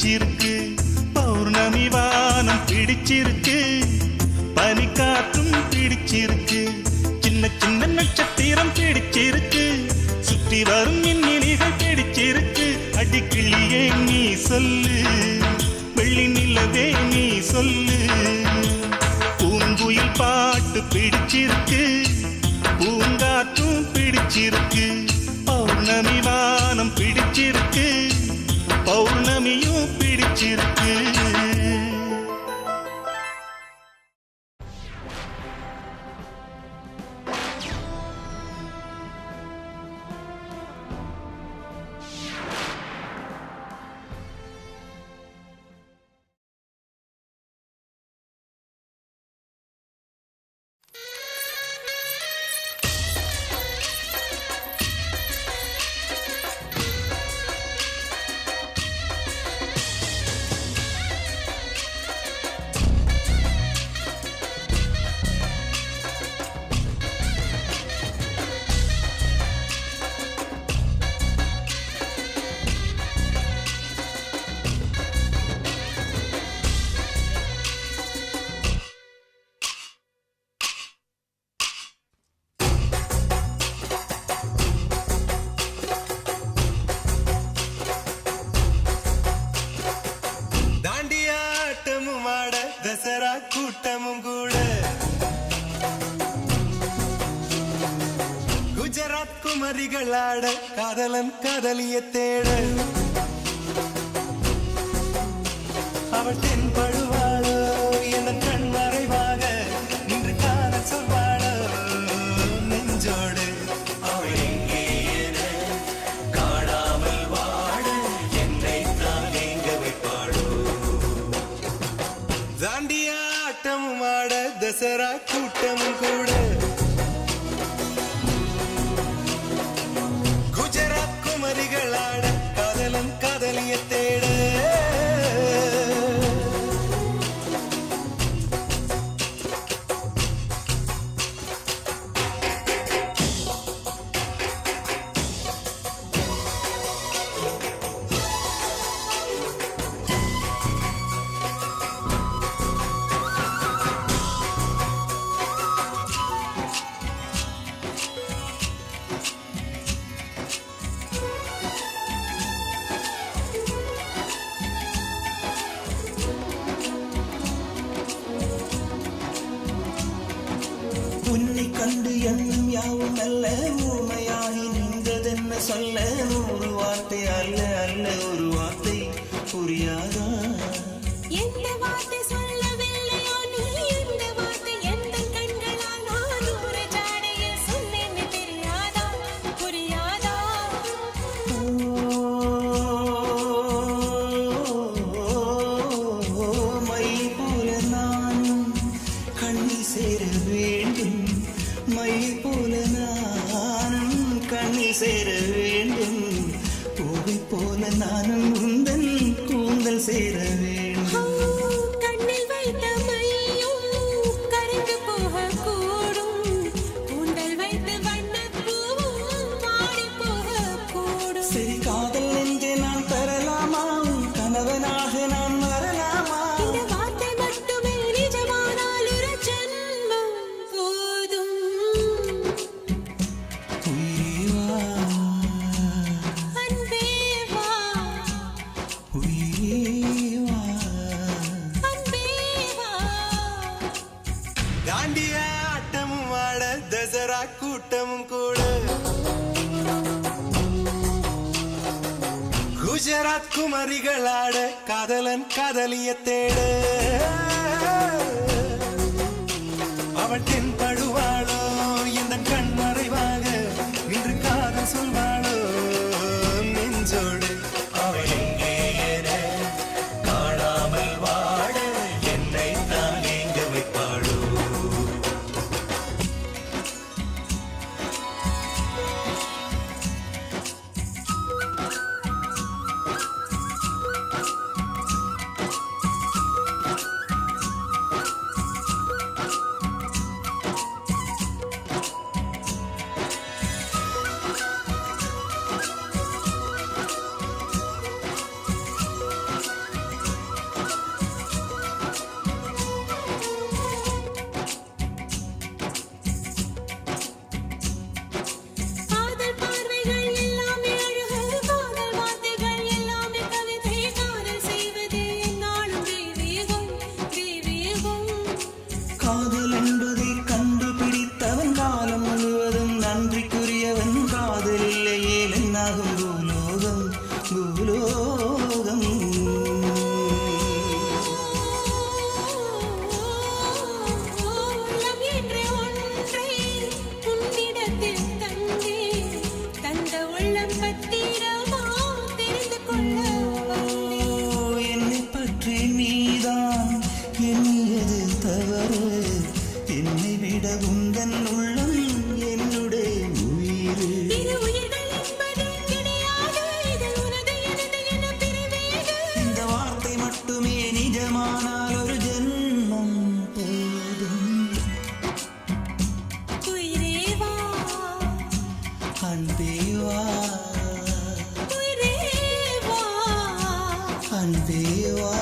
பிடிச்சிருக்கு, பௌர்ணமி வானம் பிடிச்சிருக்கு, பனிக்காற்றும் பிடிச்சிருக்கு, சின்ன சின்ன நட்சத்திரம் பிடிச்சிருக்கு, சுற்றி வரும் மின்னிலிகள் பிடிச்சிருக்கு. அடிக்கிளியே நீ சொல்லு, வெள்ளி நிலவே நீ சொல்லு. பூங்குயில் பாட்டு பிடிச்சிருக்கு, பூங்காற்றும் பிடிச்சிருக்கு, பௌர்ணமி வானம் பிடிச்சிருக்கு, பௌர்ணமியும் பிடிச்சிருக்கு. தசரா கூட்டமும் கூட குஜராத் குமரிகளாட காதலன் காதலிய தேட அவள் தென்படுவாளோ என கண் மறைவாக நின்று காண சொல்வாளோ நெஞ்சோடு அவள் எங்கே என காணாமல் வாட என்னை தான் எங்க வைப்பாளோ. தாண்டியா ஆட்டமும் ஆட தசரா கூட்டமும் கூட குஜராத் குமரிகளாட காதலன் காதலிய தேட உன்னை கண்டு எண்ணம் யாவும் அல்ல ஊமையாகி நின்றதென்ன சொல்ல ஒரு வார்த்தை அல்ல அல்ல ஒரு வார்த்தை புரியாதா. எந்த வார்த்தை சொல்லவில்லையோ நீ எந்த வார்த்தை எந்த கண்களால் நான் ஒரு ஜாடையில் சொன்னேன்னு தெரியாதா புரியாதா. மை போல நானும் கண்ணி சேர வேண்டும், மை போல நானும் கண்ணி சேர வேண்டும், பூவை போல நானும் உந்தன் கூந்தல் சேர வேண்டும். கண்ணில் வைத்த மையும் கரைந்து போகக்கூடும், கூந்தல் வைத்து வண்ணப்பூவும் வாடி போகக்கூடும். சரி காதல் நெஞ்சை நான் தரலாமா, கணவனாக நான் வரலாமா. இந்த வார்த்தை மட்டுமே நிஜமானால் ஒரு ஜென்மம் போதும். உயிரே வா, அன்பே வா, உயிரே வா. அன்பே வா. தாண்டிய ஆட்டமும் ஆட தசரா கூட்டமும் கூட குஜராத் குமரிகளாட காதலன் காதலிய தேட அவள் தென்படுவாளோ இந்த கண் மறைவாக நின்று காதல் சொல்வாளோ நெஞ்சோடு அவள் எங்கே என காணாமல் வாட என்னை தான் எங்க வைப்பாளோ. வா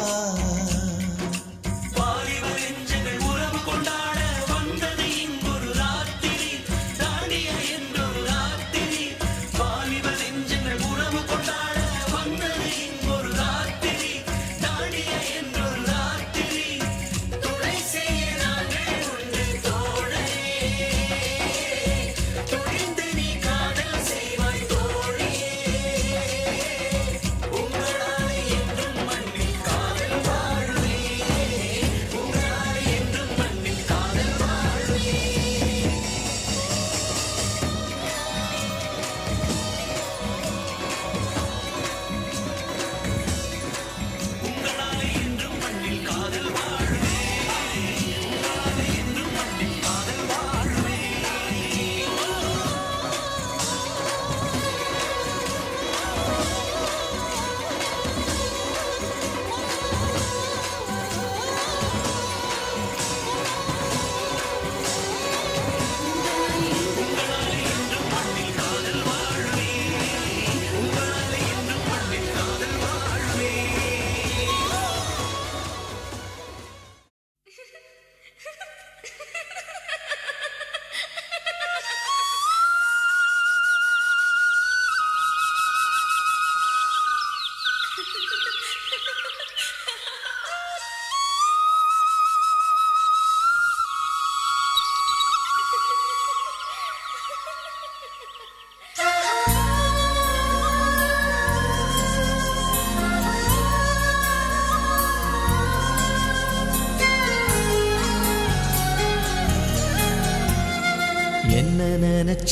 என்ன நினைச்ச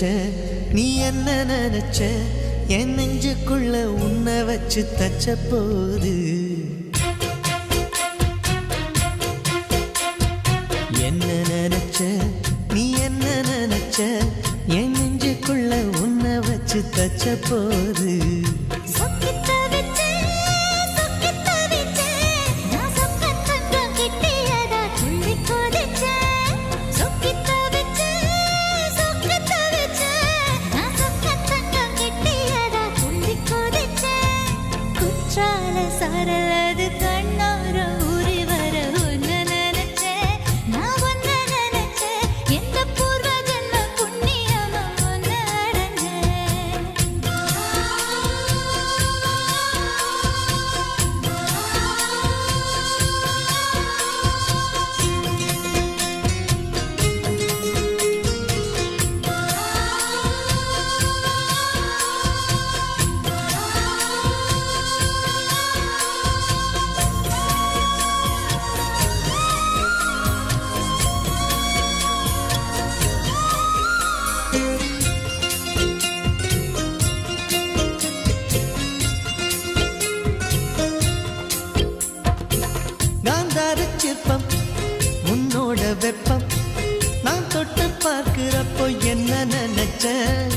நீ என்ன நினைச்ச என் நெஞ்சுக்குள்ள உன்னை வச்சு தச்ச போது என்ன நினைச்ச நீ என்ன நினைச்ச என் நெஞ்சுக்குள்ள உன்னை வச்சு தச்ச போது சரலது கண்ணோர ஊறி வர ஒன்னு நினைச்சேன் நான் ஒன்னு நினைச்சேன் எந்த பூர்வ ஜன்ம புண்ணியமும் ஒன்னு அடைஞ்சேன் சிற்பம் உன்னோட வெப்பம் நான் தொட்டு பார்க்கிறப்போ என்ன நினைச்சேன்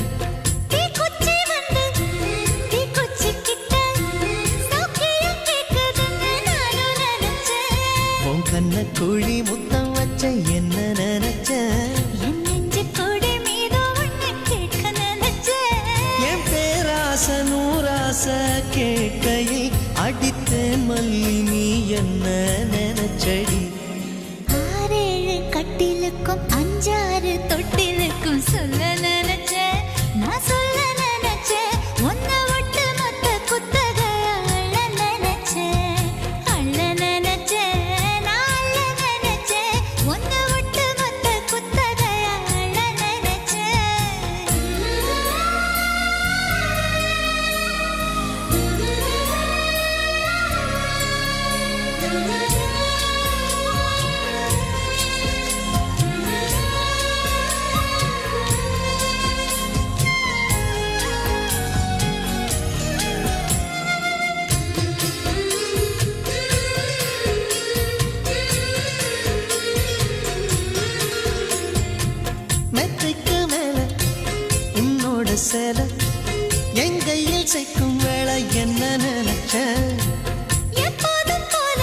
உன் கண்ண குழி முத்தம் வச்ச என்ன நினைச்சேன் என் பேராச நூராச கேட்கையில் அடித்தேன் மல்லி நீ என்ன நினைச்சடி 6 கட்டிலுக்கும் 5 தொட்டிலுக்கும் சொல்ல நினைச்சேன் நான் சொல்ல நினைச்சேன் உன்னை விட்டு மொத்த குத்தக அள்ள நினைச்சேன் நான் அள்ள நினைச்சேன் உன்னை விட்டு மொத்த குத்தக அள்ள மெத்தைக்கு மேல உன்னோட சேலை என் கையில் சேர்க்கும் வேளை என்ன நினைச்சேன் எப்போதும் போல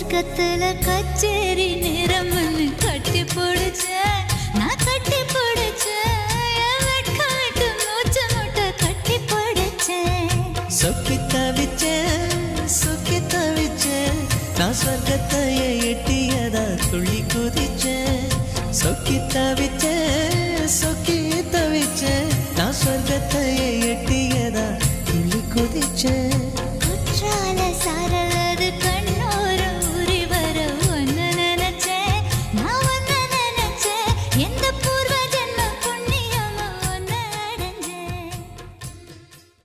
சொர்க்கத்துல கச்சேரி நேரம்னு கட்டி பிடிச்சேன் நான் கட்டி பிடிச்சேன் என் வெட்கம் விட்டு மூச்சு முட்டை கட்டி பிடிச்சேன் சொக்கி தவிச்சேன் நான் சொர்க்கத்தையே எட்டியதா துள்ளி குதிச்சேன் சொக்கி தவிச்சேன் நான் சொர்க்கத்தையே எட்டியதா துள்ளி குதிச்சேன்